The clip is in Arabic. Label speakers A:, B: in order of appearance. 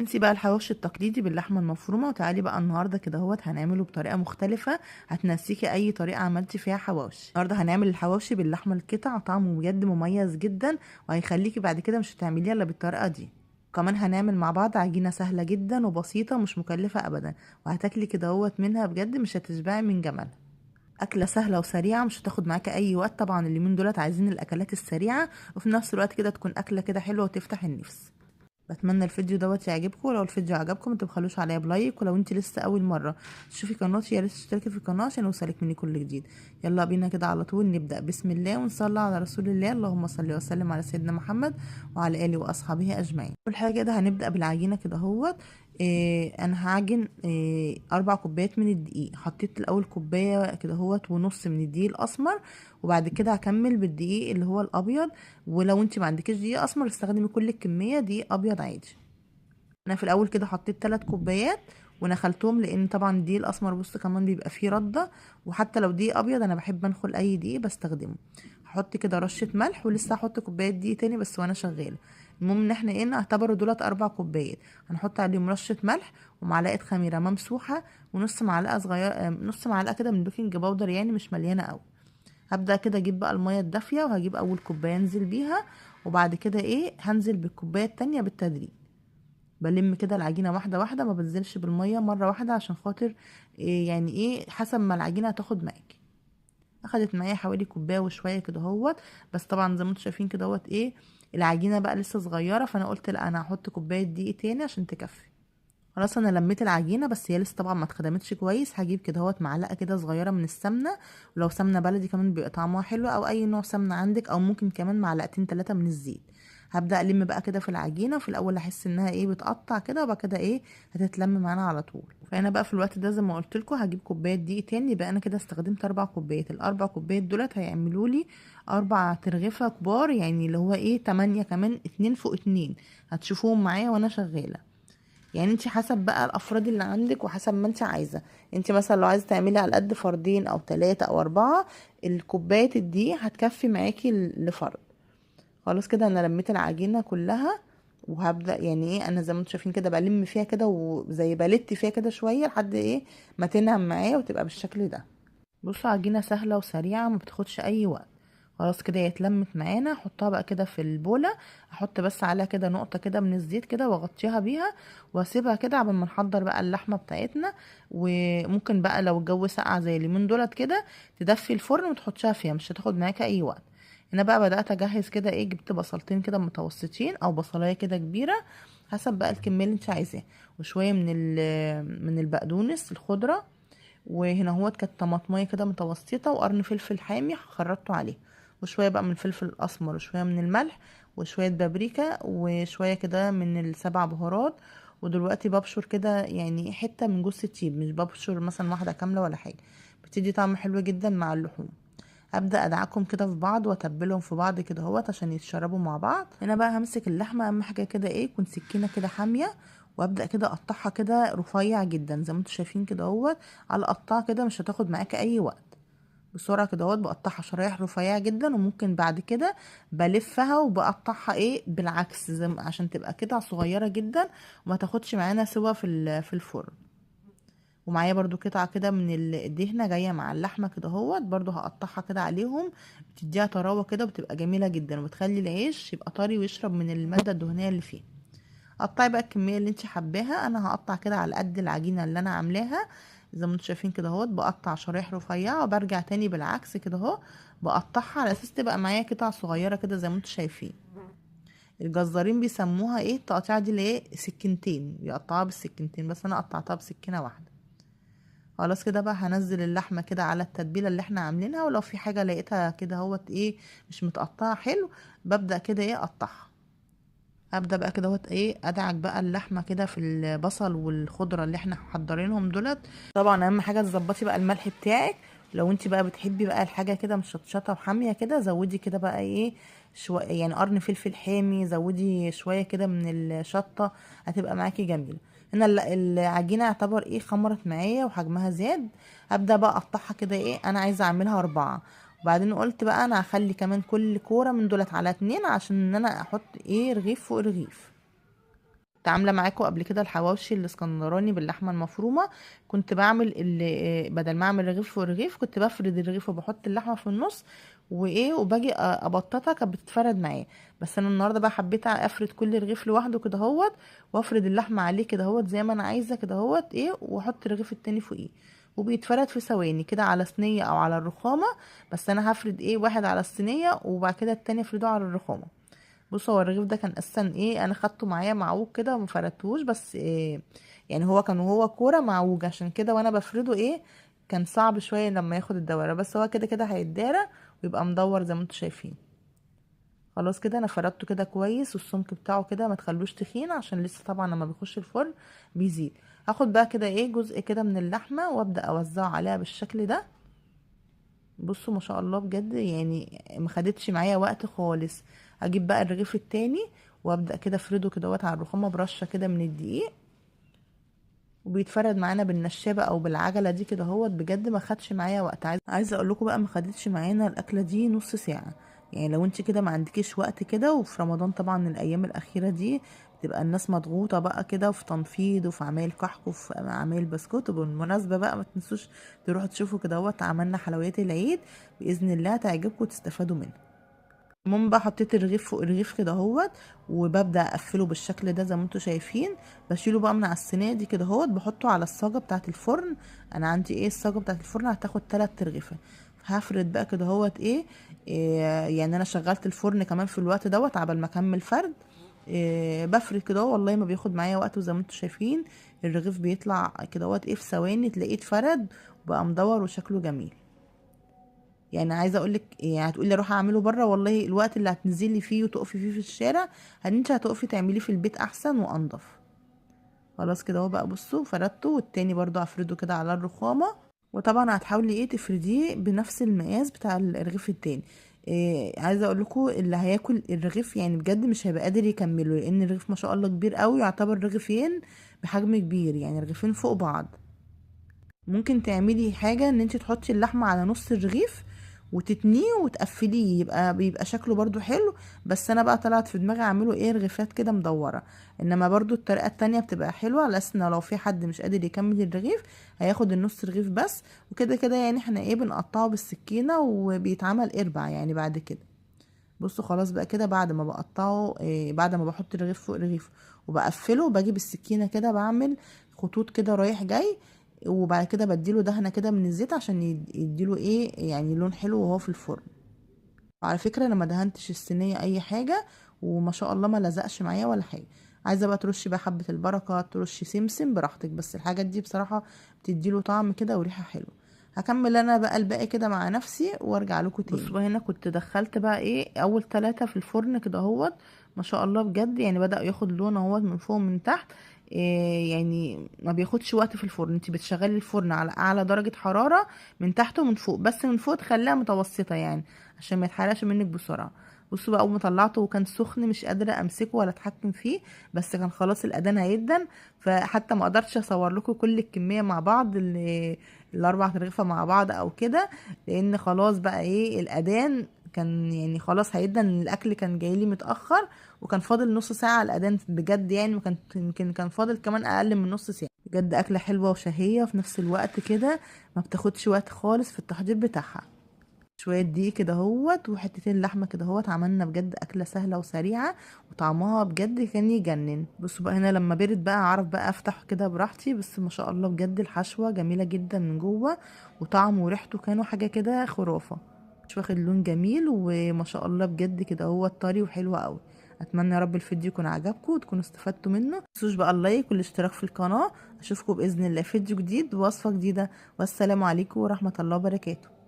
A: انسي بقى الحواوشي التقليدي باللحمه المفرومه، وتعالي بقى النهارده كده هنعمله بطريقه مختلفه هتنسيكي اي طريقه عملتي فيها حواوشي. النهارده هنعمل الحواوشي باللحمه القطع، طعمه بجد مميز جدا وهيخليكي بعد كده مش هتعمليها الا بالطريقه دي. كمان هنعمل مع بعض عجينه سهله جدا وبسيطه مش مكلفه ابدا، وهتاكلي كده منها بجد مش هتشبعي من جمالها. اكله سهله وسريعه مش هتاخد معاكي اي وقت، طبعا اليومين دولت عايزين الاكلات السريعه وفي نفس الوقت كده تكون اكله كده حلوه وتفتح النفس. بتمنى الفيديو يعجبكم، ولو الفيديو عجبكم متبخلوش عليا بلايك، ولو انت لسه اول مره تشوفي قناتي يا ريت تشتركي في القناه عشان يوصلك مني كل جديد. يلا بينا كده على طول نبدا، بسم الله ونصلي على رسول الله، اللهم صل وسلم على سيدنا محمد وعلى اله واصحابه اجمعين. اول حاجه كده هنبدا بالعجينه انا هعجن 4 كوبايات من الدقيق. حطيت الاول كوبايه ونص من الدقيق الاسمر، وبعد كده هكمل بالدقيق اللي هو الابيض. ولو انت ما عندكيش دقيق اسمر استخدمي كل الكميه دقيق ابيض عادي. انا في الاول كده حطيت 3 كوبايات ونخلتهم، لان طبعا الدقيق الاسمر بص كمان بيبقى فيه رده، وحتى لو دقيق ابيض انا بحب انخل اي دقيق بستخدمه. هحط كده رشه ملح، ولسه هحط كوبايه دقيق تاني بس وانا شغاله. المهم ان احنا نعتبر دولت 4 كوبايات، هنحط عليهم رشه ملح ومعلقه خميره ممسوحه ونص معلقه صغيره، نص معلقه كده من بيكنج باودر، يعني مش مليانه قوي. هبدأ كده اجيب بقى المية الدافية، وهجيب اول كوباية انزل بيها، وبعد كده هنزل بالكوباية التانية بالتدريج. بلم كده العجينة واحدة واحدة، ما بنزلش بالمية مرة واحدة عشان خاطر حسب ما العجينة هتاخد معاكي. اخدت معايا حوالي كوباية وشوية بس طبعا زي ما انتوا شايفين العجينة بقى لسه صغيرة، فانا قلت لا انا هحط كوباية دقيق تاني عشان تكفي. خلاص انا لميت العجينه، بس هي لسه طبعا ما اتخدمتش كويس. هجيب معلقه كده صغيره من السمنه، ولو سمنه بلدي كمان بيبقى طعمها حلو، او اي نوع سمنه عندك، او ممكن كمان معلقتين 3 من الزيت. هبدا الم بقى كده في العجينه، في الاول احس انها بتقطع كده، وبعد كده هتتلم معانا على طول. فانا بقى في الوقت ده زي ما قلت لكم هجيب كوبايه دقيق تاني. يبقى انا كده استخدمت 4 كوبايات. ال4 كوبايات دولت هيعملوا لي 4 ترغيفه كبار، يعني اللي هو 8 كمان 2 فوق 2. هتشوفوهم معايا وانا شغاله. يعني انت حسب بقى الافراد اللي عندك وحسب ما انت عايزه. انت مثلا لو عايزه تعملي على قد فردين او 3 او 4، الكوبايه الدقيق هتكفي معاكي لفرد. خلاص كده انا لميت العجينه كلها، وهبدا انا زي ما انتم شايفين كده بلم فيها كده، وزي بلت فيها كده شويه لحد ما تنعم معايا وتبقى بالشكل ده. بصوا عجينة سهلة وسريعة ما بتاخدش اي وقت. خلاص كده هي اتلمت معانا، احطها بقى كده في البولة. احط بس عليها كده نقطة كده من الزيت كده واغطيها بيها، واسيبها كده قبل ما نحضر بقى اللحمة بتاعتنا. وممكن بقى لو الجو ساقع زي اليومين دولت كده تدفي الفرن وتحطيها فيها، مش هتاخد معاك اي وقت. هنا بقى بدأت اجهز كده جبت بصلتين كده متوسطين او بصلاية كده كبيرة، حسب بقى الكمية اللي انت عايزاها، وشوية من البقدونس الخضرة. وهنا كانت طماطمية كده متوسطة، وقرن فلفل حامي خرطته عليه، وشوية بقى من الفلفل الأسمر، وشوية من الملح، وشوية بابريكا، وشوية كده من ال7 بهارات. ودلوقتي ببشر كده حتة من جوز الطيب، مش ببشر مثلا واحدة كاملة ولا حاجة، بتدي طعم حلو جدا مع اللحوم. هبدأ ادعكم كده في بعض واتبلهم في بعض كده عشان يتشربوا مع بعض. هنا بقى همسك اللحمه، اهم حاجه كده يكون سكينه كده حاميه، وابدا كده اقطعها كده رفيع جدا زي ما انتم شايفين كده على قطعه كده مش هتاخد معاك اي وقت. بسرعه كده بقطعها شرايح رفيعه جدا، وممكن بعد كده بلفها وبقطعها بالعكس عشان تبقى كده صغيره جدا وما تاخدش معانا سوا في الفرن. ومعايا برضو قطعة كده من الدهنة جاية مع اللحمة كده برضو هقطعها كده عليهم، بتديها طراوة كده وبتبقى جميلة جدا، وبتخلي العيش يبقى طري ويشرب من المادة الدهنية اللي فيه. قطعي بقى الكمية اللي انت حباها. انا هقطع كده على قد العجينة اللي انا عاملاها، زي ما انتم شايفين كده بقطع شرايح رفيعة، وبرجع تاني بالعكس كده بقطعها على اساس تبقى معايا قطع صغيرة كده زي ما انتم شايفين. الجزارين بيسموها التقطيعة دي اللي سكينتين، بيقطعوها بالسكينتين، بس انا قطعتها بسكينة واحدة. خلاص كده بقى هنزل اللحمه كده على التتبيله اللي احنا عاملينها، ولو في حاجه لقيتها كده مش متقطعه حلو، ببدا كده اقطعها. هبدا بقى كده ادعك بقى اللحمه كده في البصل والخضره اللي احنا محضرينهم دولت. طبعا اهم حاجه تظبطي بقى الملح بتاعك. لو انت بقى بتحبي بقى الحاجه كده مشطشطه وحاميه كده، زودي كده بقى شويه، قرن فلفل حامي، زودي شويه كده من الشطه، هتبقى معاكي جميله. هنا العجينه يعتبر خمرت معايا وحجمها زاد. هبدا بقى اقطعها كده انا عايزه اعملها 4. وبعدين قلت بقى انا هخلي كمان كل كوره من دولت على 2، عشان ان انا احط رغيف فوق رغيف. كنت عامله معاكم قبل كده الحواوشي الاسكندراني باللحمه المفرومه. كنت بعمل بدل ما اعمل رغيف ورغيف كنت بفرد الرغيف وبحط اللحمه في النص وباجي ابططها كانت بتتفرد معايا. بس انا النهارده بقى حبيت افرد كل رغيف لوحده كده اهوت، وافرد اللحمه عليه كده اهوت زي ما انا عايزه كده اهوت واحط الرغيف التاني فوقيه، وبيتفرد في ثواني كده على صينيه او على الرخامه. بس انا هفرد واحد على الصينيه وبعد كده التاني افرده على الرخامه. بص هو الرغيف ده كان اساسا انا خدته معايا معوج كده وما فردتهوش، بس يعني هو كان وهو كوره معوج، عشان كده وانا بفرده كان صعب شويه لما ياخد الدوره، بس هو كده كده هيتدارى ويبقى مدور زي ما انتم شايفين. خلاص كده انا فردته كده كويس، والسمك بتاعه كده ما تخلوش تخين عشان لسه طبعا لما بيخش الفرن بيزيد. هاخد بقى كده جزء كده من اللحمه وابدا اوزعه عليها بالشكل ده. بصوا ما شاء الله بجد يعني ما خدتش معايا وقت خالص. اجيب بقى الرغيف التاني وابدا كده افرده كده على الرخامه برشه كده من الدقيق، وبيتفرد معانا بالنشابه او بالعجله دي كده بجد ما خدش معايا وقت. عايزه اقول لكم بقى ما خدتش معانا الاكله دي نص ساعه. يعني لو انت كده ما عندكيش وقت كده، وفي رمضان طبعا الايام الاخيره دي بتبقى الناس مضغوطه بقى كده في تنفيذ وفي عمايل كحك وفي عمايل بسكوت. وبالمناسبه بقى ما تنسوش تروحوا تشوفوا كده عملنا حلويات العيد، باذن الله تعجبكم وتستفادوا منها. المهم بقى حطيت الرغيف فوق الرغيف كده وببدا اقفله بالشكل ده زي ما انتم شايفين. بشيله بقى من على الصينيه دي كده بحطه على الصاجه بتاعه الفرن. انا عندي الصاجه بتاعه الفرن هتاخد 3 رغيفه. هفرد بقى كده إيه يعني انا شغلت الفرن كمان في الوقت عبال ما اكمل فرد. بفرد كده والله ما بياخد معايا وقت، وزي ما انتم شايفين الرغيف بيطلع كده في ثواني تلاقيه اتفرد وبقى مدور وشكله جميل. يعني عايزه اقول لك يعني هتقولي اروح اعمله بره، والله الوقت اللي هتنزلي فيه وتقفي فيه في الشارع انت هتقفي تعمليه في البيت احسن وانضف. خلاص كده بقى بصوا فردته، والتاني برضو هفرده كده على الرخامه. وطبعا هتحاولي تفرديه بنفس المقاس بتاع الرغيف التاني. عايزه اقول لكم اللي هياكل الرغيف يعني بجد مش هيبقى قادر يكمله، لان الرغيف ما شاء الله كبير قوي، يعتبر رغيفين بحجم كبير، يعني رغيفين فوق بعض. ممكن تعملي حاجة ان انت تحطي اللحمة على نص الرغيف وتتنيه وتقفليه، بيبقى شكله برضو حلو. بس انا بقى طلعت في دماغي اعمله رغيفات كده مدورة. انما برضو الطريقة التانية بتبقى حلوة، على اساس ان لو في حد مش قادر يكمل الرغيف هياخد النص رغيف بس. وكده كده يعني احنا بنقطعه بالسكينة وبيتعمل اربع يعني بعد كده. بصوا خلاص بقى كده بعد ما بقطعه بعد ما بحط الرغيف فوق الرغيف وبقفله، باجي بالسكينة كده بعمل خطوط كده رايح جاي، وبعد كده بديله دهنة كده من الزيت عشان يديله يعني لون حلو وهو في الفرن. وعلى فكرة انا ما دهنتش الصينية اي حاجة، وما شاء الله ما لزقش معايا ولا حاجة. عايزة بقى ترشي بقى حبة البركة، ترشي سمسم براحتك، بس الحاجات دي بصراحة بتديله طعم كده وريحة حلوة. هكمل انا بقى الباقي كده مع نفسي وارجع لكم تاني. بصوا هنا كنت دخلت بقى اول 3 في الفرن كده ما شاء الله بجد يعني بدأ ياخد لون من فوق ومن تحت. يعني ما بياخدش وقت في الفرن، انت بتشغلي الفرن على اعلى درجة حرارة من تحت ومن فوق، بس من فوق تخليها متوسطة يعني عشان ما يتحرقش منك بسرعة. بصوا بقى اول ما طلعته وكان سخن مش قادرة امسكه ولا اتحكم فيه، بس كان خلاص الاذان هيدن. فحتى ما قدرتش اصور لكم كل الكمية مع بعض الاربع ترغيفة مع بعض او كده، لان خلاص بقى الاذان كان يعني خلاص هيدن. الاكل كان جاي لي متاخر وكان فاضل نص ساعه على الاذان بجد، يعني وكان يمكن كان فاضل كمان اقل من نص ساعه. بجد اكله حلوه وشهيه وفي نفس الوقت كده ما بتاخدش وقت خالص في التحضير بتاعها. شويه دقيق كده وحتتين لحمه كده عملنا بجد اكله سهله وسريعه وطعمها بجد كان يجنن. بصوا بقى هنا لما برد بقى اعرف بقى افتح كده براحتي، بس ما شاء الله بجد الحشوه جميله جدا من جوه، وطعمه وريحته كانوا حاجه كده خرافه. مش واخد لون جميل وما شاء الله بجد كده طري وحلو قوي. اتمنى يا رب الفيديو يكون عجبكم وتكونوا استفدتوا منه. متنسوش بقى اللايك والاشتراك في القناه. اشوفكم باذن الله فيديو جديد ووصفه جديده، والسلام عليكم ورحمه الله وبركاته.